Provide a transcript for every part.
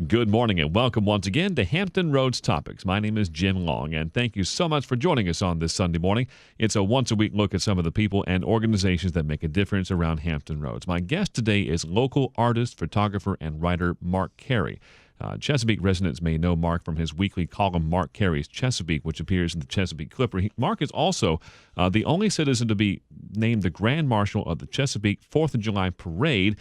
Good morning and welcome once again to Hampton Roads Topics. My name is Jim Long, and thank you so much for joining us on this Sunday morning. It's a once-a-week look at some of the people and organizations that make a difference around Hampton Roads. My guest today is local artist, photographer, and writer Mark Carey. Chesapeake residents may know Mark from his weekly column, Mark Carey's Chesapeake, which appears in the Chesapeake Clipper. Mark is also the only citizen to be named the Grand Marshal of the Chesapeake 4th of July Parade.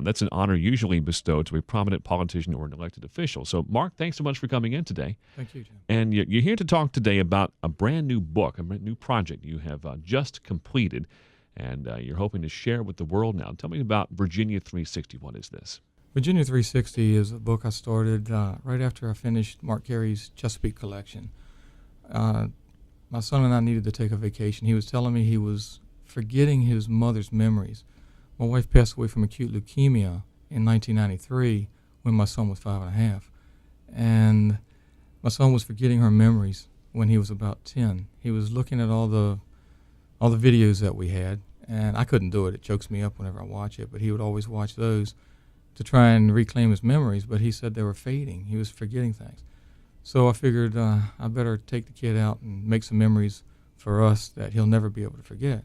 That's an honor usually bestowed to a prominent politician or an elected official. So, Mark, thanks so much for coming in today. Thank you, Jim. And you're here to talk today about a brand new book, a brand new project you have just completed, and you're hoping to share with the world now. Tell me about Virginia360. What is this? Virginia360 is a book I started right after I finished Mark Carey's Chesapeake collection. My son and I needed to take a vacation. He was telling me he was forgetting his mother's memories. My wife passed away from acute leukemia in 1993 when my son was 5.5. And my son was forgetting her memories when he was about 10. He was looking at all the videos that we had, and I couldn't do it. It chokes me up whenever I watch it, but he would always watch those to try and reclaim his memories, but he said they were fading. He was forgetting things. So I figured I better take the kid out and make some memories for us that he'll never be able to forget.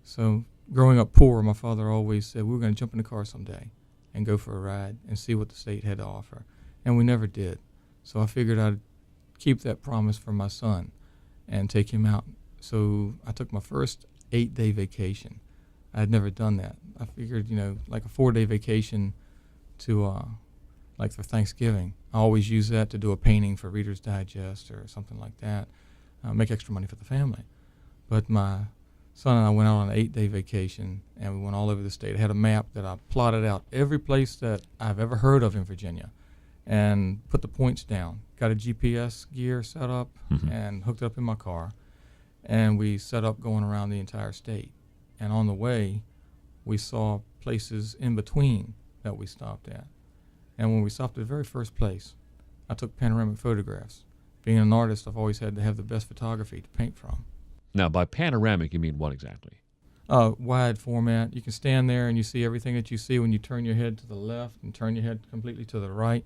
So growing up poor, my father always said we were going to jump in the car someday and go for a ride and see what the state had to offer. And we never did. So I figured I'd keep that promise for my son and take him out. So I took my first 8-day vacation. I had never done that. I figured, like a 4-day vacation to, like for Thanksgiving. I always use that to do a painting for Reader's Digest or something like that, make extra money for the family. But my son and I went out on an 8-day vacation, and we went all over the state. I had a map that I plotted out every place that I've ever heard of in Virginia and put the points down. Got a GPS gear set up and hooked it up in my car, and we set up going around the entire state. And on the way, we saw places in between that we stopped at. And when we stopped at the very first place, I took panoramic photographs. Being an artist, I've always had to have the best photography to paint from. Now, by panoramic, you mean what exactly? Wide format. You can stand there and you see everything that you see when you turn your head to the left and turn your head completely to the right.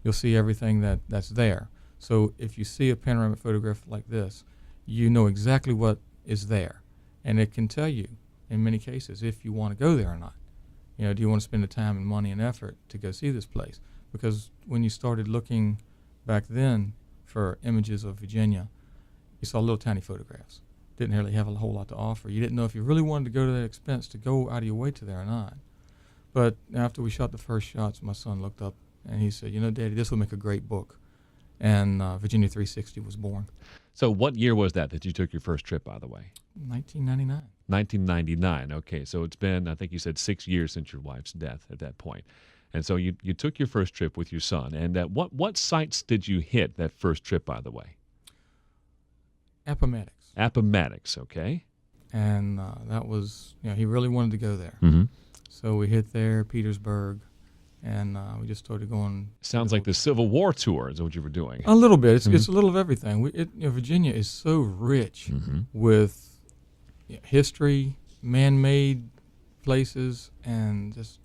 You'll see everything that's there. So if you see a panoramic photograph like this, you know exactly what is there. And it can tell you, in many cases, if you want to go there or not. Do you want to spend the time and money and effort to go see this place? Because when you started looking back then for images of Virginia, you saw little tiny photographs. Didn't really have a whole lot to offer. You didn't know if you really wanted to go to that expense to go out of your way to there or not. But after we shot the first shots, my son looked up and he said, Daddy, this will make a great book. And Virginia360 was born. So what year was that you took your first trip, by the way? 1999. 1999. Okay, so it's been, I think you said 6 years since your wife's death at that point. And so you took your first trip with your son. And what sites did you hit that first trip, by the way? Appomattox, okay. And that was, he really wanted to go there. Mm-hmm. So we hit there, Petersburg, and we just started going. Sounds like the Civil War tour is what you were doing. A little bit. It's a little of everything. Virginia is so rich with history, man-made places, and just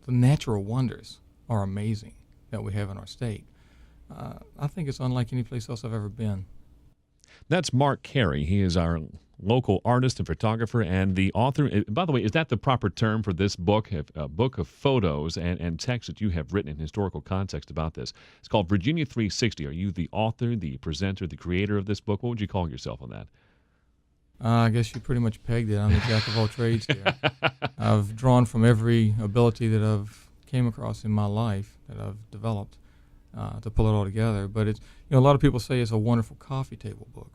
the natural wonders are amazing that we have in our state. I think it's unlike any place else I've ever been. That's Mark Carey. He is our local artist and photographer and the author. By the way, is that the proper term for this book? A book of photos and text that you have written in historical context about this. It's called Virginia360. Are you the author, the presenter, the creator of this book? What would you call yourself on that? I guess you pretty much pegged it. I'm the jack of all trades here. I've drawn from every ability that I've came across in my life that I've developed to pull it all together. But it's, a lot of people say it's a wonderful coffee table book.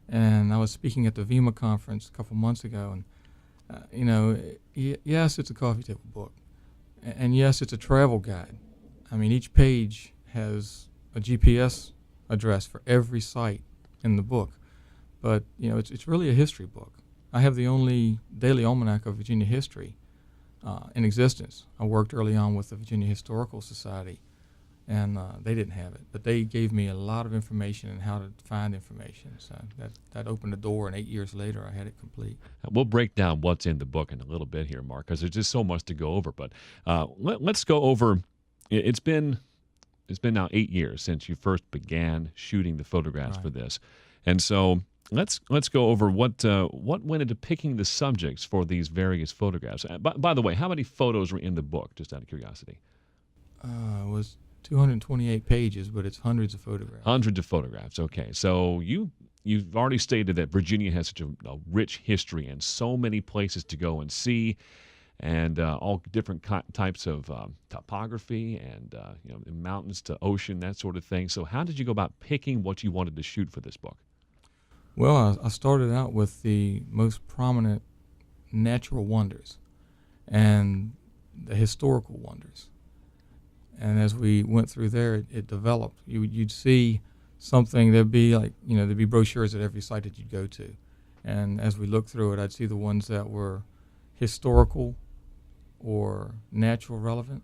And I was speaking at the VEMA conference a couple months ago, and yes, it's a coffee table book, and yes, it's a travel guide. I mean, each page has a GPS address for every site in the book. But, it's really a history book. I have the only daily almanac of Virginia history in existence. I worked early on with the Virginia Historical Society, and they didn't have it. But they gave me a lot of information and how to find information. So that opened the door, and 8 years later, I had it complete. We'll break down what's in the book in a little bit here, Mark, because there's just so much to go over. But let's go over. It's been it's been now 8 years since you first began shooting the photographs Right. for this, and so let's go over what went into picking the subjects for these various photographs. By the way, how many photos were in the book? Just out of curiosity. It was 228 pages, but it's hundreds of photographs. Hundreds of photographs. Okay, so you've already stated that Virginia has such a rich history and so many places to go and see, and all different types of topography and mountains to ocean, that sort of thing. So how did you go about picking what you wanted to shoot for this book? Well, I started out with the most prominent natural wonders and the historical wonders. And as we went through there, it developed. You'd see something, there'd be brochures at every site that you'd go to. And as we looked through it, I'd see the ones that were historical or natural relevant.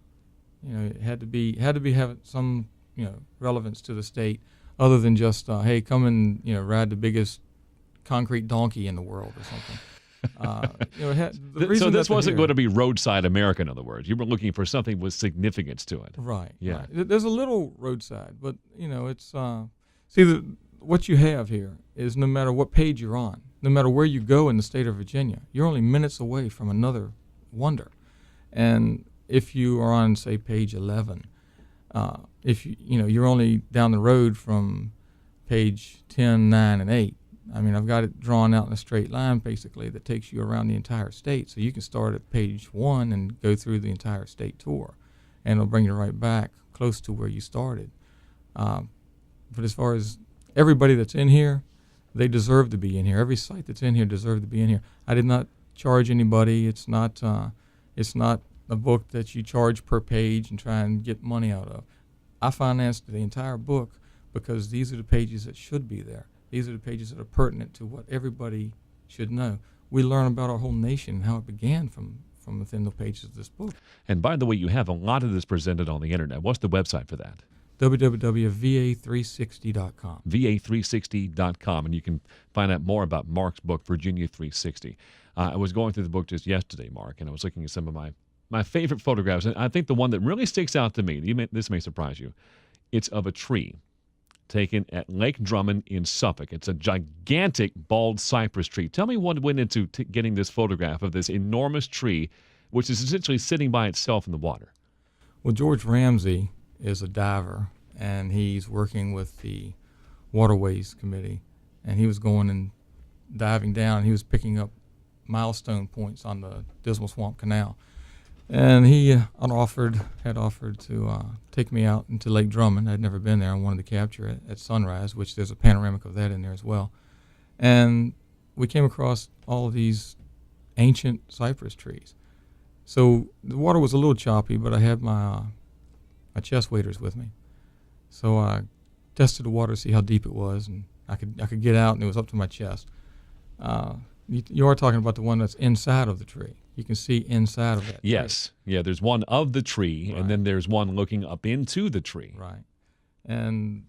It had to be having some, relevance to the state, other than just, hey, come and, ride the biggest concrete donkey in the world or something. So this wasn't going to be roadside America, in other words. You were looking for something with significance to it. Right. Yeah. Right. There's a little roadside, but it's what you have here is no matter what page you're on, no matter where you go in the state of Virginia, you're only minutes away from another wonder. And if you are on, say, page 11, if you're only down the road from page 10, 9, and 8. I mean, I've got it drawn out in a straight line, basically, that takes you around the entire state. So you can start at page 1 and go through the entire state tour, and it'll bring you right back close to where you started. But as far as everybody that's in here, they deserve to be in here. Every site that's in here deserves to be in here. I did not charge anybody. It's not a book that you charge per page and try and get money out of. I financed the entire book because these are the pages that should be there. These are the pages that are pertinent to what everybody should know. We learn about our whole nation and how it began from within the pages of this book. And by the way, you have a lot of this presented on the internet. What's the website for that? www.va360.com. va360.com, and you can find out more about Mark's book, Virginia360. I was going through the book just yesterday, Mark, and I was looking at some of my favorite photographs. And I think the one that really sticks out to me, this may surprise you, it's of a tree taken at Lake Drummond in Suffolk. It's a gigantic bald cypress tree. Tell me what went into getting this photograph of this enormous tree, which is essentially sitting by itself in the water. Well, George Ramsey is a diver, and he's working with the Waterways Committee, and he was going and diving down. He was picking up milestone points on the Dismal Swamp Canal. And he had offered to take me out into Lake Drummond. I'd never been there. I wanted to capture it at sunrise, which there's a panoramic of that in there as well. And we came across all of these ancient cypress trees. So the water was a little choppy, but I had my chest waders with me. So I tested the water to see how deep it was, and I could get out, and it was up to my chest. You are talking about the one that's inside of the tree. You can see inside of that tree. Yes. Yeah, there's one of the tree, Right. and then there's one looking up into the tree. Right. And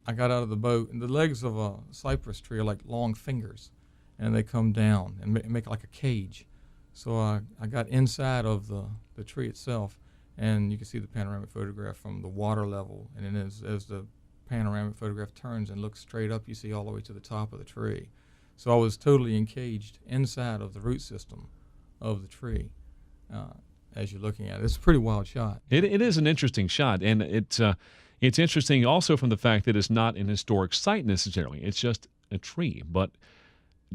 I got out of the boat, and the legs of a cypress tree are like long fingers, and they come down and make like a cage. So I got inside of the tree itself, and you can see the panoramic photograph from the water level. And then as the panoramic photograph turns and looks straight up, you see all the way to the top of the tree. So I was totally encaged inside of the root system of the tree as you're looking at it. It's a pretty wild shot. It is an interesting shot, and it's interesting also from the fact that it's not an historic site necessarily. It's just a tree, but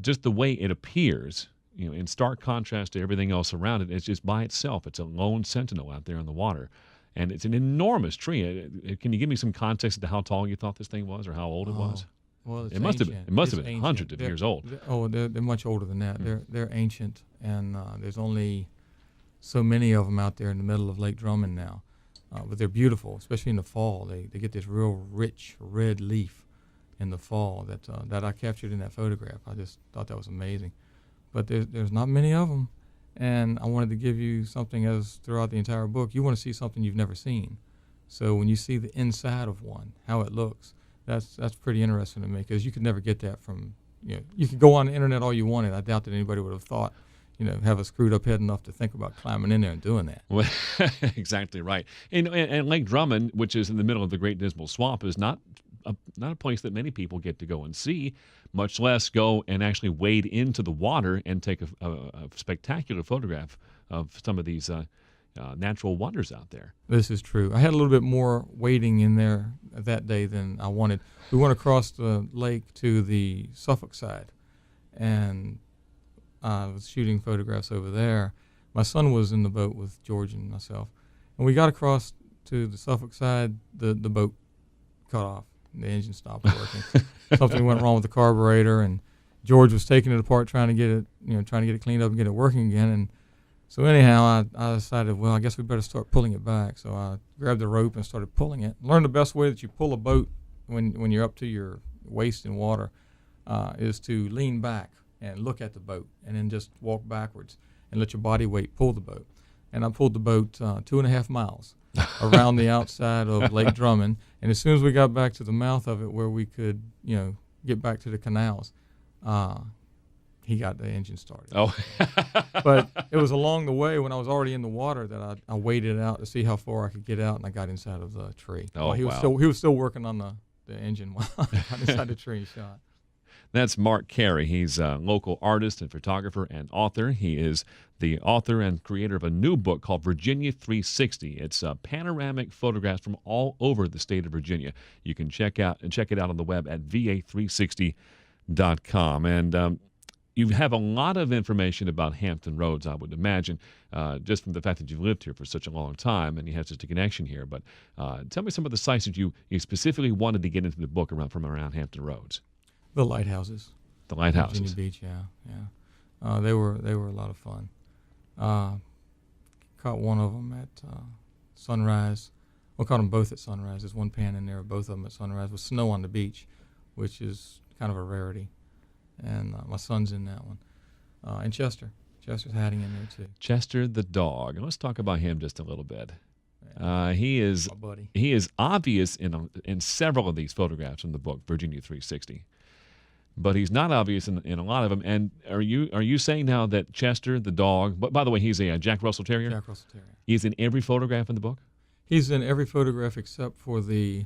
just the way it appears, in stark contrast to everything else around it, it's just by itself. It's a lone sentinel out there in the water, and it's an enormous tree. Can you give me some context as to how tall you thought this thing was, or how old it was? Well, It must have been ancient. hundreds of years old. They're much older than that. They're ancient, and there's only so many of them out there in the middle of Lake Drummond now. But they're beautiful, especially in the fall. They get this real rich red leaf in the fall that I captured in that photograph. I just thought that was amazing. But there's not many of them, and I wanted to give you something as throughout the entire book. You want to see something you've never seen. So when you see the inside of one, how it looks, that's pretty interesting to me, because you could never get that from, you could go on the internet all you wanted. I doubt that anybody would have thought, have a screwed up head enough to think about climbing in there and doing that. Well, exactly right. And Lake Drummond, which is in the middle of the Great Dismal Swamp, is not a place that many people get to go and see, much less go and actually wade into the water and take a spectacular photograph of some of these natural wonders out there. This is true. I had a little bit more wading in there that day than I wanted. We went across the lake to the Suffolk side, and I was shooting photographs over there. My son was in the boat with George and myself, and we got across to the Suffolk side. The boat cut off. The engine stopped working. Something went wrong with the carburetor, and George was taking it apart, trying to get it cleaned up and get it working again. And so anyhow, I decided, well, I guess we better start pulling it back. So I grabbed the rope and started pulling it. Learned the best way that you pull a boat when you're up to your waist in water is to lean back and look at the boat, and then just walk backwards and let your body weight pull the boat. And I pulled the boat 2.5 miles around the outside of Lake Drummond. And as soon as we got back to the mouth of it, where we could, get back to the canals, he got the engine started. Oh. But it was along the way when I was already in the water that I waited out to see how far I could get out, and I got inside of the tree. Oh, he was still working on the engine while I got inside the tree and shot. That's Mark Carey. He's a local artist and photographer and author. He is the author and creator of a new book called Virginia360. It's panoramic photographs from all over the state of Virginia. You can check it out on the web at va360.com. And you have a lot of information about Hampton Roads, I would imagine, just from the fact that you've lived here for such a long time and you have such a connection here. But tell me some of the sites that you specifically wanted to get into the book from around Hampton Roads. The lighthouses. The lighthouses. Virginia Beach, yeah. They were a lot of fun. Caught one of them at sunrise. We caught them both at sunrise. There's one pan in there, both of them at sunrise, with snow on the beach, which is kind of a rarity. And my son's in that one. And Chester's hiding in there too. Chester the dog. Let's talk about him just a little bit. He is my buddy. He is obvious in several of these photographs in the book Virginia360, but he's not obvious in a lot of them. And are you saying now that Chester the dog? But by the way, he's a Jack Russell Terrier. Jack Russell Terrier. He's in every photograph in the book. He's in every photograph except for the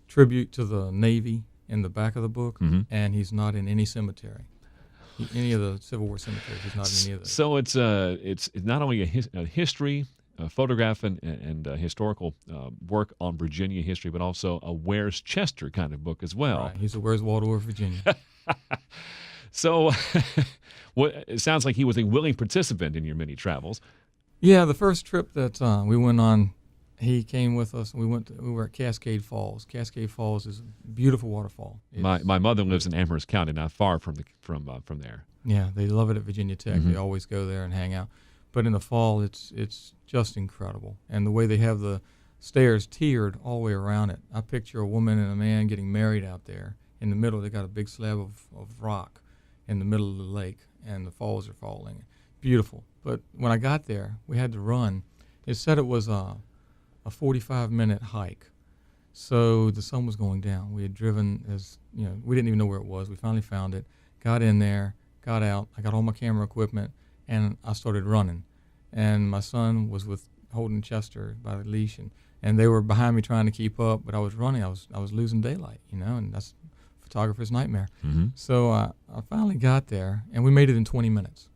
tribute to the Navy in the back of the book, and he's not in any cemetery. Any of the Civil War cemeteries. He's not in any of those. So it's not only a history. Photograph and historical work on Virginia history, but also a Where's Chester kind of book as well. Right. He's a Where's Waldo of Virginia. So it sounds like he was a willing participant in your many travels. Yeah, the first trip that we went on, he came with us. We were at Cascade Falls. Cascade Falls is a beautiful waterfall. My mother lives in Amherst County, not far from there. Yeah, they love it at Virginia Tech. They always go there and hang out. But in the fall, it's just incredible. And the way they have the stairs tiered all the way around it. I picture a woman and a man getting married out there. In the middle, they got a big slab of rock in the middle of the lake, and the falls are falling. Beautiful. But when I got there, we had to run. It said it was a 45-minute hike. So the sun was going down. We had driven we didn't even know where it was. We finally found it, got in there, got out. I got all my camera equipment, and I started running. And my son was holding Chester by the leash, and they were behind me trying to keep up, but I was running. I was losing daylight, and that's a photographer's nightmare. So I finally got there, and we made it in 20 minutes.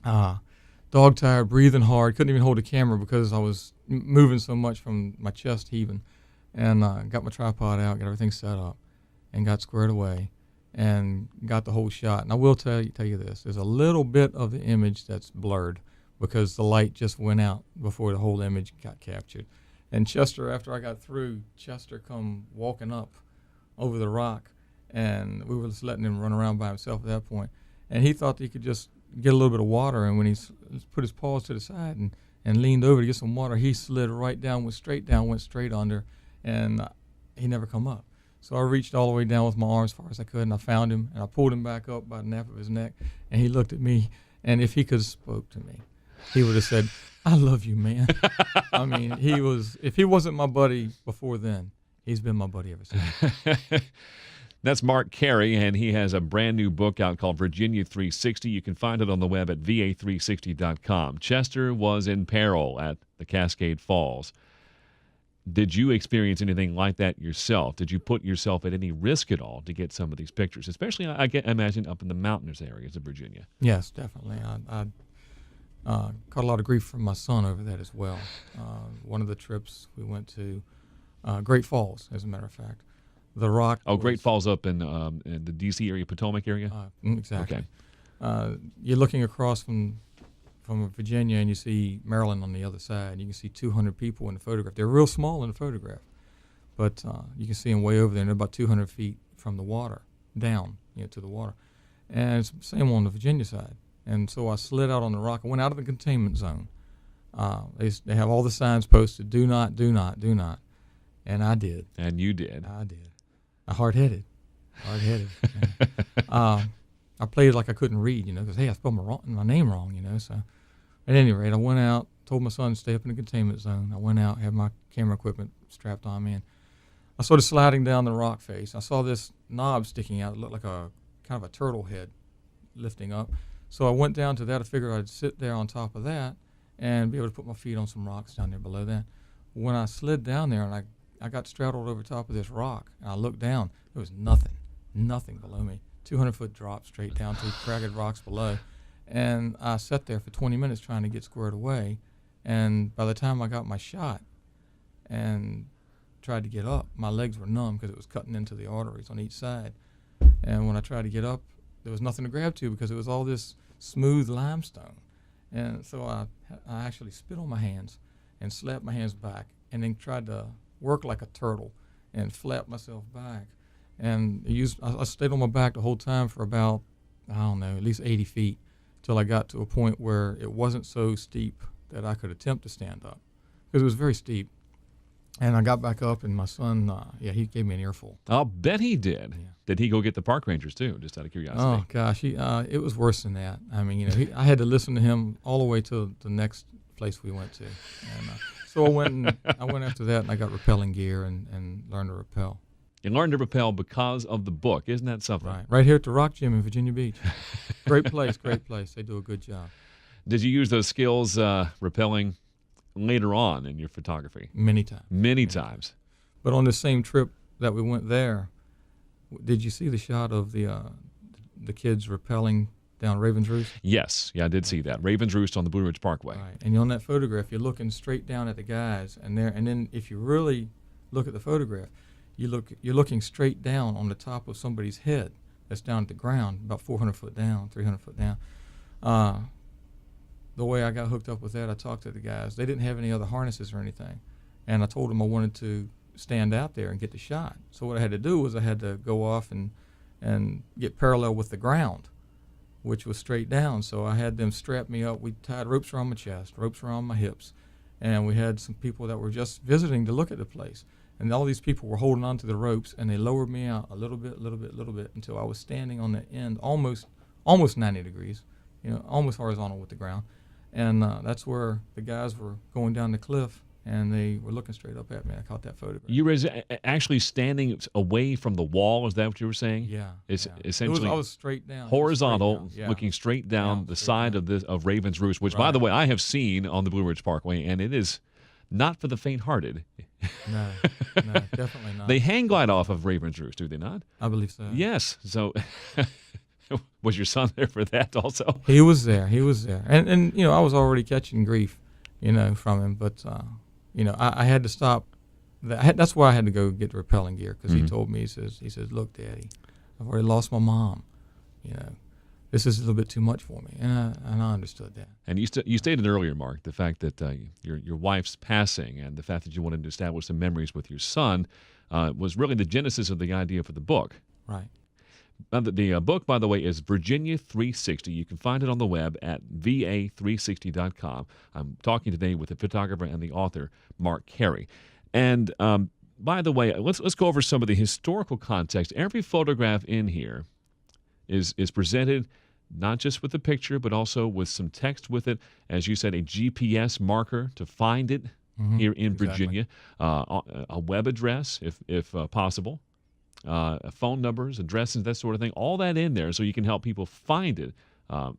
Dog tired, breathing hard, couldn't even hold the camera because I was moving so much from my chest heaving. And got my tripod out, got everything set up, and got squared away, and got the whole shot. And I will tell you this: there's a little bit of the image that's blurred because the light just went out before the whole image got captured. And Chester, after I got through, Chester come walking up over the rock, and we were just letting him run around by himself at that point. And he thought that he could just get a little bit of water, and when he put his paws to the side and leaned over to get some water, he slid right down, went straight under, and he never come up. So I reached all the way down with my arms as far as I could, and I found him, and I pulled him back up by the nape of his neck, and he looked at me, and if he could have spoke to me, he would have said, "I love you, man." I mean, if he wasn't my buddy before then, he's been my buddy ever since. That's Mark Carey, and he has a brand new book out called Virginia360. You can find it on the web at va360.com. Chester was in peril at the Cascade Falls. Did you experience anything like that yourself? Did you put yourself at any risk at all to get some of these pictures, especially, I imagine, up in the mountainous areas of Virginia? Yes, definitely. I caught a lot of grief from my son over that as well. One of the trips we went to Great Falls, as a matter of fact. The rock. Oh, Great Falls up in the D.C. area, Potomac area? Exactly. Okay. You're looking across from Virginia, and you see Maryland on the other side. You can see 200 people in the photograph. They're real small in the photograph, but you can see them way over there, and they're about 200 feet from the water, down, to the water. And it's the same on the Virginia side. And so I slid out on the rock. I went out of the containment zone. They have all the signs posted, do not, do not, do not. And I did. And you did. I did. Hard-headed. I played like I couldn't read, because, hey, I spelled my name wrong, So at any rate, I went out, told my son to stay up in the containment zone. I went out, had my camera equipment strapped on me, and I started sliding down the rock face. I saw this knob sticking out. It looked like a kind of a turtle head lifting up. So I went down to that. I figured I'd sit there on top of that and be able to put my feet on some rocks down there below that. When I slid down there and I got straddled over top of this rock, and I looked down, there was nothing below me. 200-foot drop straight down to cragged rocks below. And I sat there for 20 minutes trying to get squared away. And by the time I got my shot and tried to get up, my legs were numb because it was cutting into the arteries on each side. And when I tried to get up, there was nothing to grab to because it was all this smooth limestone. And so I actually spit on my hands and slapped my hands back and then tried to work like a turtle and flap myself back. And I stayed on my back the whole time for about, at least 80 feet till I got to a point where it wasn't so steep that I could attempt to stand up because it was very steep. And I got back up, and my son, he gave me an earful. I'll bet he did. Yeah. Did he go get the park rangers too, just out of curiosity? Oh, gosh. It was worse than that. I mean, I had to listen to him all the way to the next place we went to. And so I went after that, and I got rappelling gear and learned to rappel. You learned to rappel because of the book. Isn't that something? Right here at the Rock Gym in Virginia Beach. Great place. They do a good job. Did you use those skills rappelling later on in your photography? Many times. Many times. But on the same trip that we went there, did you see the shot of the kids rappelling down Raven's Roost? Yes. Yeah, I did see that. Raven's Roost on the Blue Ridge Parkway. Right. And on that photograph, you're looking straight down at the guys, and then if you really look at the photograph, you're looking straight down on the top of somebody's head that's down at the ground, about 400 foot down, 300 foot down. The way I got hooked up with that, I talked to the guys. They didn't have any other harnesses or anything. And I told them I wanted to stand out there and get the shot. So what I had to do was I had to go off and get parallel with the ground, which was straight down. So I had them strap me up. We tied ropes around my chest, ropes around my hips. And we had some people that were just visiting to look at the place. And all these people were holding on to the ropes, and they lowered me out a little bit, until I was standing on the end, almost 90 degrees, almost horizontal with the ground. And that's where the guys were going down the cliff, and they were looking straight up at me. I caught that photograph. You were actually standing away from the wall? Is that what you were saying? Yeah. It's essentially I was straight down. Horizontal, straight down. looking straight down the side of Raven's Roost, which, by the way, I have seen on the Blue Ridge Parkway, and it is not for the faint-hearted. No, definitely not. They hang glide off of Raven's Roost, do they not? I believe so. Yes. So was your son there for that also? He was there. And I was already catching grief, from him. But, I had to stop. That's why I had to go get the rappelling gear, because he told me, he says, look, Daddy, I've already lost my mom. This is a little bit too much for me, and I understood that. And you stated earlier, Mark, the fact that your wife's passing and the fact that you wanted to establish some memories with your son was really the genesis of the idea for the book. Right. Now, the book, by the way, is Virginia360. You can find it on the web at va360.com. I'm talking today with the photographer and the author, Mark Carey. And by the way, let's go over some of the historical context. Every photograph in here is presented not just with the picture, but also with some text with it. As you said, a GPS marker to find it here in Virginia, a web address if possible. phone numbers, addresses, that sort of thing, all that in there so you can help people find it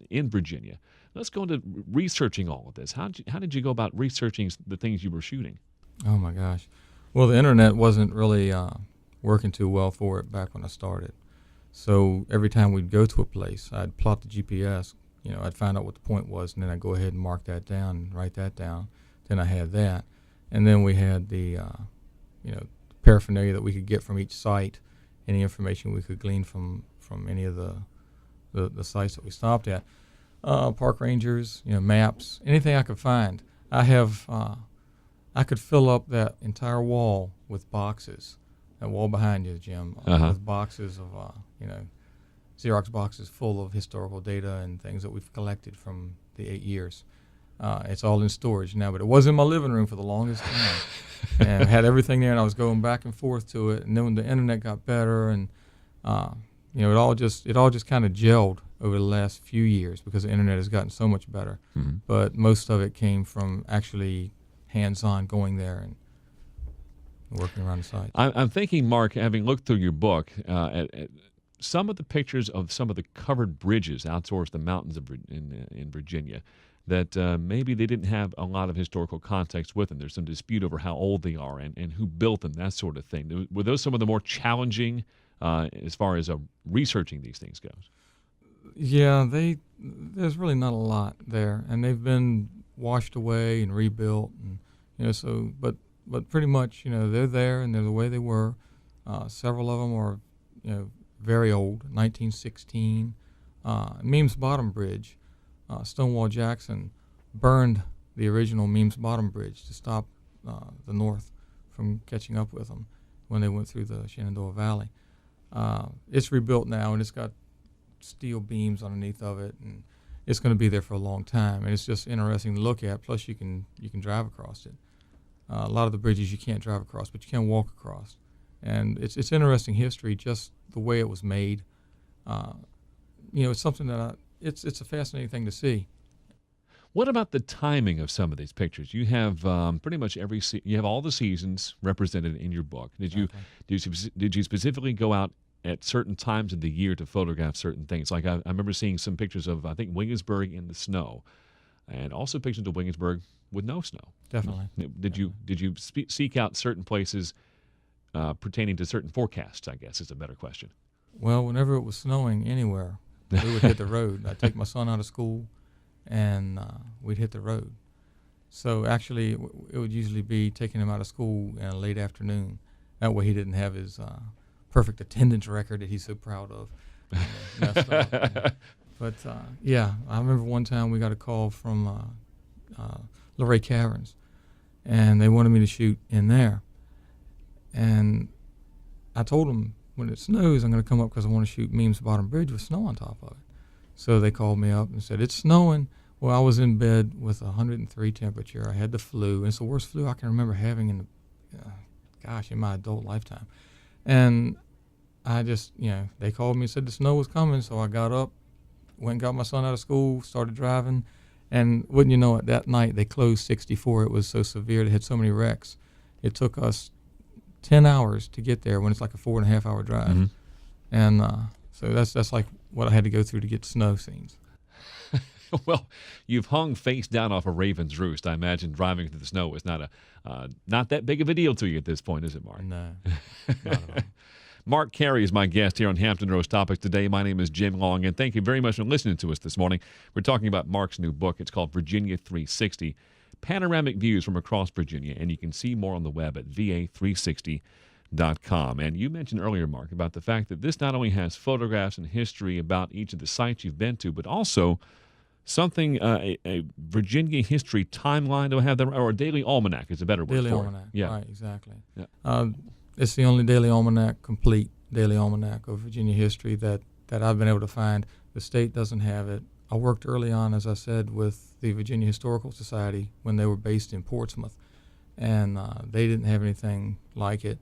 in Virginia. Let's go into researching all of this. How did you go about researching the things you were shooting? Oh my gosh. Well, the internet wasn't really working too well for it back when I started. So every time we'd go to a place, I'd plot the GPS. I'd find out what the point was, and then I'd go ahead and mark that down and write that down. Then I had that. And then we had the paraphernalia that we could get from each site, any information we could glean from any of the sites that we stopped at. Park rangers, maps, anything I could find. I could fill up that entire wall with boxes. That wall behind you, Jim, with boxes of, Xerox boxes full of historical data and things that we've collected from the 8 years. It's all in storage now, but it was in my living room for the longest time. And I had everything there, and I was going back and forth to it. And then when the internet got better, and it all just kind of gelled over the last few years because the internet has gotten so much better. Mm-hmm. But most of it came from actually hands-on going there and working around the site. I'm thinking, Mark, having looked through your book, at some of the pictures of some of the covered bridges out towards the mountains in Virginia, that maybe they didn't have a lot of historical context with them. There's some dispute over how old they are and who built them, that sort of thing. Were those some of the more challenging as far as researching these things goes? Yeah, there's really not a lot there, and they've been washed away and rebuilt, and but pretty much they're there and they're the way they were. Several of them are very old, 1916. Means Bottom Bridge. Stonewall Jackson burned the original Means Bottom Bridge to stop the North from catching up with them when they went through the Shenandoah Valley. It's rebuilt now, and it's got steel beams underneath of it, and it's going to be there for a long time. And it's just interesting to look at. Plus, you can drive across it. A lot of the bridges you can't drive across, but you can walk across. And it's interesting history, just the way it was made. It's something that it's a fascinating thing to see. What about the timing of some of these pictures? You have pretty much you have all the seasons represented in your book. Did you specifically go out at certain times of the year to photograph certain things? Like I remember seeing some pictures of, I think, Williamsburg in the snow, and also pictures of Williamsburg with no snow. Definitely. Did you seek out certain places pertaining to certain forecasts, I guess is a better question? Well, whenever it was snowing anywhere, we would hit the road. I'd take my son out of school, and we'd hit the road. So actually, it would usually be taking him out of school in a late afternoon. That way he didn't have his perfect attendance record that he's so proud of messed up. But yeah, I remember one time we got a call from Luray Caverns, and they wanted me to shoot in there. And I told them, when it snows, I'm going to come up because I want to shoot Means Bottom Bridge with snow on top of it. So they called me up and said, it's snowing. Well, I was in bed with 103 temperature. I had the flu. And it's the worst flu I can remember having in my adult lifetime. And I just, they called me and said the snow was coming. So I got up, went and got my son out of school, started driving. And wouldn't you know it, that night they closed 64. It was so severe. They had so many wrecks. It took us 10 hours to get there when it's like a 4.5 hour drive. Mm-hmm. And so that's like what I had to go through to get snow scenes. Well, you've hung face down off a raven's roost. I imagine driving through the snow is not that big of a deal to you at this point, is it, Mark? No, not at all. Mark Carey is my guest here on Hampton Roads Topics today. My name is Jim Long, and thank you very much for listening to us this morning. We're talking about Mark's new book. It's called Virginia360, Panoramic Views from Across Virginia, and you can see more on the web at va360.com. And you mentioned earlier, Mark, about the fact that this not only has photographs and history about each of the sites you've been to, but also something, a Virginia history timeline. Do I have that right? Or a daily almanac is a better word daily for almanac, it. Yeah. Right, exactly. Yeah. It's the only daily almanac, complete daily almanac of Virginia history that I've been able to find. The state doesn't have it. I worked early on, as I said, with the Virginia Historical Society when they were based in Portsmouth, and they didn't have anything like it.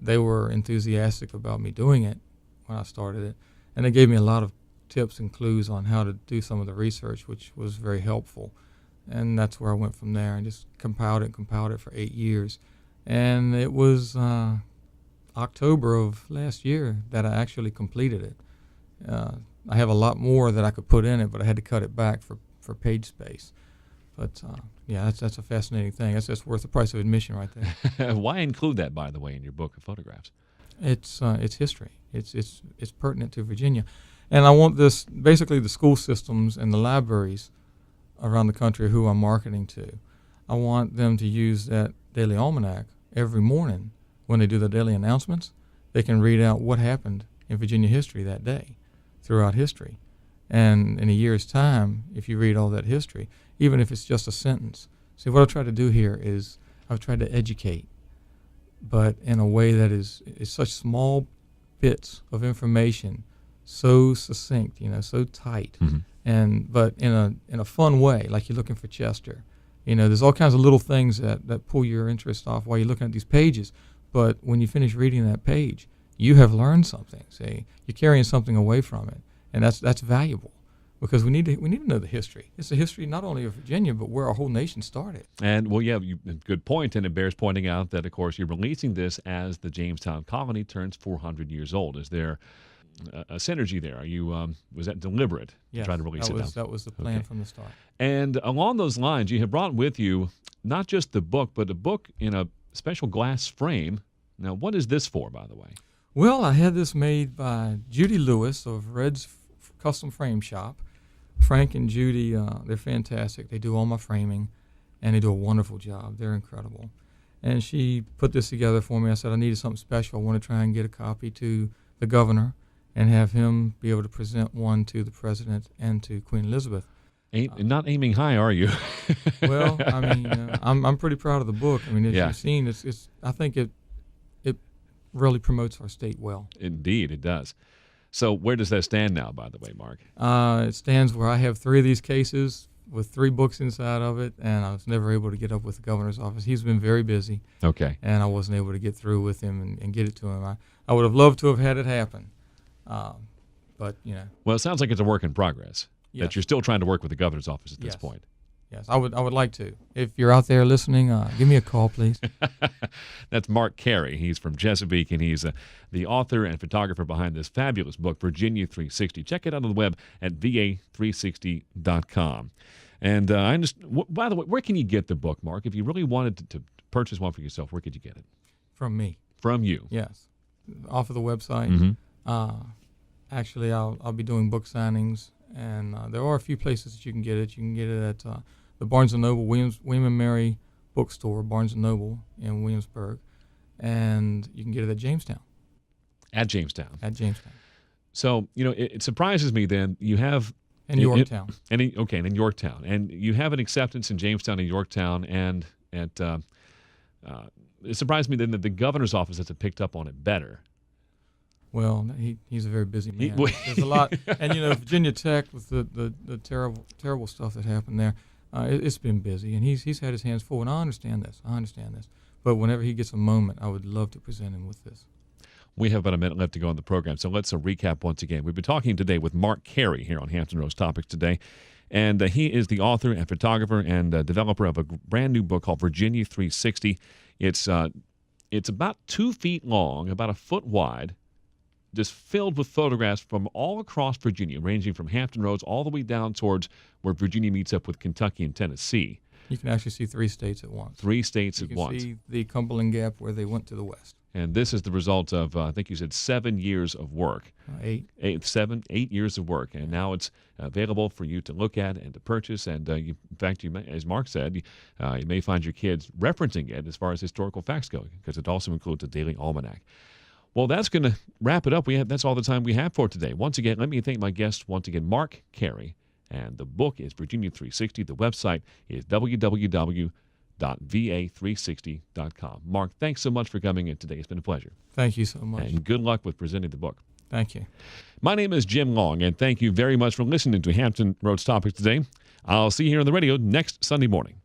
They were enthusiastic about me doing it when I started it, and they gave me a lot of tips and clues on how to do some of the research, which was very helpful. And that's where I went from there and just compiled it for 8 years. And it was October of last year that I actually completed it. I have a lot more that I could put in it, but I had to cut it back for page space. But yeah, that's a fascinating thing. That's worth the price of admission right there. Why include that, by the way, in your book of photographs? It's history. It's pertinent to Virginia, and I want this basically the school systems and the libraries around the country who I'm marketing to. I want them to use that daily almanac every morning when they do the daily announcements. They can read out what happened in Virginia history that day, throughout history. And in a year's time, if you read all that history, even if it's just a sentence. See, what I've tried to do here is I've tried to educate, but in a way that is such small bits of information, so succinct, so tight, but in a fun way, like you're looking for Chester. There's all kinds of little things that pull your interest off while you're looking at these pages. But when you finish reading that page, you have learned something. See, you're carrying something away from it, and that's valuable because we need to know the history. It's the history not only of Virginia, but where our whole nation started. And well, yeah, good point. And it bears pointing out that, of course, you're releasing this as the Jamestown colony turns 400 years old. Is there a synergy there? Are you was that deliberate to try to release it now? That was the plan from the start. And along those lines, you have brought with you not just the book, but a book in a special glass frame. Now, what is this for, by the way? Well, I had this made by Judy Lewis of Red's Custom Frame Shop. Frank and Judy, they're fantastic. They do all my framing, and they do a wonderful job. They're incredible. And she put this together for me. I said I needed something special. I want to try and get a copy to the governor and have him be able to present one to the president and to Queen Elizabeth. Not aiming high, are you? Well, I mean, I'm pretty proud of the book. I mean, as you've seen, I think it really promotes our state well. Indeed, it does. So where does that stand now, by the way, Mark? It stands where I have 3 of these cases with 3 books inside of it, and I was never able to get up with the governor's office. He's been very busy. Okay. And I wasn't able to get through with him and get it to him. I would have loved to have had it happen, but. Well, it sounds like it's a work in progress. Yes. That you're still trying to work with the governor's office at this point. Yes, I would like to. If you're out there listening, give me a call, please. That's Mark Carey. He's from Chesapeake, and he's the author and photographer behind this fabulous book, Virginia360. Check it out on the web at va360.com. And by the way, where can you get the book, Mark? If you really wanted to purchase one for yourself, where could you get it? From me. From you? Yes. Off of the website. Mm-hmm. Actually, I'll be doing book signings, and there are a few places that you can get it. You can get it at the Barnes & Noble, William and Mary bookstore, Barnes & Noble in Williamsburg, and you can get it at Jamestown. At Jamestown. At Jamestown. So, it surprises me then you have... In Yorktown. And in Yorktown. And you have an acceptance in Jamestown and Yorktown, and it surprised me then that the governor's office has picked up on it better. Well, he's a very busy man. There's a lot, and Virginia Tech with the terrible stuff that happened there, it's been busy, and he's had his hands full. And I understand this. But whenever he gets a moment, I would love to present him with this. We have about a minute left to go on the program, so let's recap once again. We've been talking today with Mark Carey here on Hampton Roads Topics today, and he is the author and photographer and developer of a brand new book called Virginia360. It's about 2 feet long, about a foot wide, just filled with photographs from all across Virginia, ranging from Hampton Roads all the way down towards where Virginia meets up with Kentucky and Tennessee. You can actually see 3 states at once. 3 states at once. You can see the Cumberland Gap where they went to the west. And this is the result of, I think you said 7 years of work. 8 years of work. And now it's available for you to look at and to purchase. And in fact, you may, as Mark said, you may find your kids referencing it as far as historical facts go, because it also includes a daily almanac. Well, that's going to wrap it up. That's all the time we have for today. Once again, let me thank my guest once again, Mark Carey. And the book is Virginia360. The website is www.va360.com. Mark, thanks so much for coming in today. It's been a pleasure. Thank you so much. And good luck with presenting the book. Thank you. My name is Jim Long, and thank you very much for listening to Hampton Roads Topics today. I'll see you here on the radio next Sunday morning.